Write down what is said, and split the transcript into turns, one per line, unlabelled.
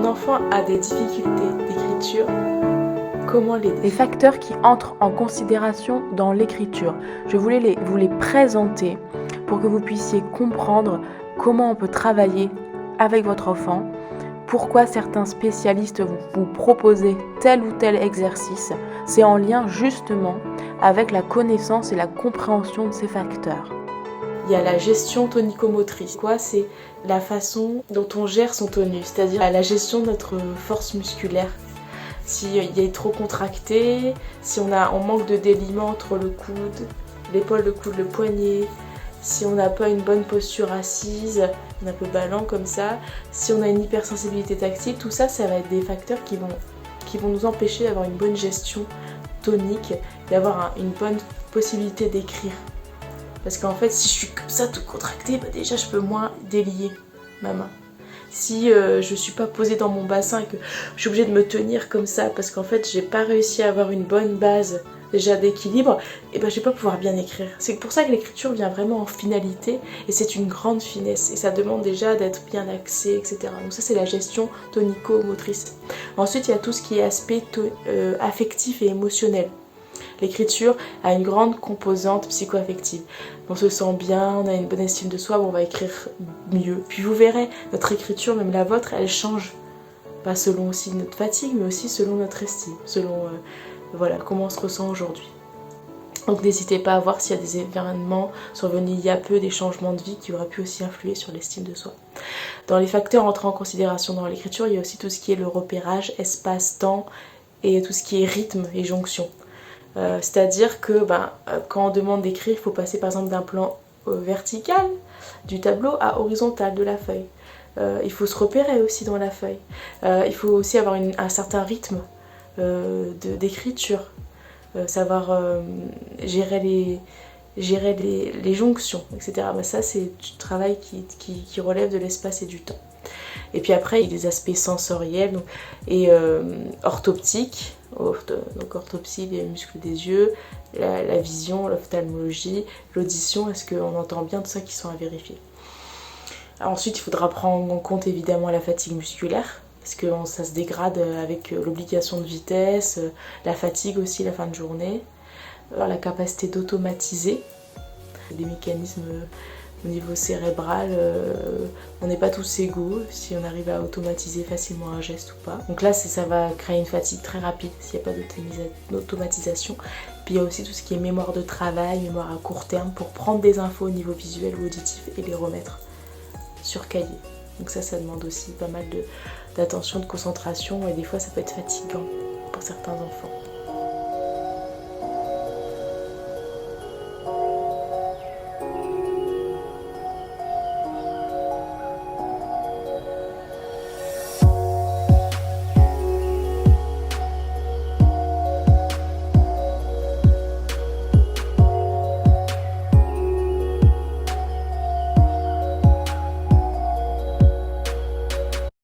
enfant a des difficultés d'écriture, comment l'aider?
Les facteurs qui entrent en considération dans l'écriture. Je voulais vous les présenter pour que vous puissiez comprendre comment on peut travailler avec votre enfant, pourquoi certains spécialistes vous proposent tel ou tel exercice. C'est en lien justement avec la connaissance et la compréhension de ces facteurs.
Il y a la gestion tonico-motrice. C'est la façon dont on gère son tonus, c'est-à-dire la gestion de notre force musculaire. Si il est trop contracté, si on manque de déliement entre le coude, l'épaule, le coude, le poignet, si on n'a pas une bonne posture assise, on est un peu ballant comme ça, si on a une hypersensibilité tactile, tout ça, ça va être des facteurs qui vont nous empêcher d'avoir une bonne gestion tonique, d'avoir une bonne possibilité d'écrire. Parce qu'en fait, si je suis comme ça, tout contracté, déjà je peux moins délier ma main. Si je suis pas posée dans mon bassin et que je suis obligée de me tenir comme ça parce qu'en fait j'ai pas réussi à avoir une bonne base déjà d'équilibre, et je vais pas pouvoir bien écrire. C'est pour ça que l'écriture vient vraiment en finalité et c'est une grande finesse et ça demande déjà d'être bien axé, etc. Donc ça c'est la gestion tonico-motrice. Ensuite il y a tout ce qui est aspect affectif et émotionnel. L'écriture a une grande composante psycho-affective. On se sent bien, on a une bonne estime de soi, on va écrire mieux. Puis vous verrez, notre écriture, même la vôtre, elle change. Pas selon aussi notre fatigue, mais aussi selon notre estime, selon comment on se ressent aujourd'hui. Donc n'hésitez pas à voir s'il y a des événements survenus il y a peu, des changements de vie qui auraient pu aussi influer sur l'estime de soi. Dans les facteurs entrant en considération dans l'écriture, il y a aussi tout ce qui est le repérage, espace, temps et tout ce qui est rythme et jonction. C'est-à-dire que quand on demande d'écrire, il faut passer par exemple d'un plan vertical du tableau à horizontal de la feuille. Il faut se repérer aussi dans la feuille. Il faut aussi avoir un certain rythme d'écriture, savoir gérer les jonctions, etc. Ça c'est du travail qui relève de l'espace et du temps. Et puis après, il y a des aspects sensoriels et orthoptiques. Donc orthopsie, les muscles des yeux, la vision, l'ophtalmologie, l'audition, est-ce qu'on entend bien, tout ça qui sont à vérifier. Ensuite, il faudra prendre en compte évidemment la fatigue musculaire, parce que ça se dégrade avec l'obligation de vitesse, la fatigue aussi la fin de journée, la capacité d'automatiser, des mécanismes au niveau cérébral, on n'est pas tous égaux si on arrive à automatiser facilement un geste ou pas. Donc là, ça va créer une fatigue très rapide s'il n'y a pas d'automatisation. Puis il y a aussi tout ce qui est mémoire de travail, mémoire à court terme, pour prendre des infos au niveau visuel ou auditif et les remettre sur cahier. Donc ça demande aussi pas mal d'attention, de concentration et des fois ça peut être fatigant pour certains enfants.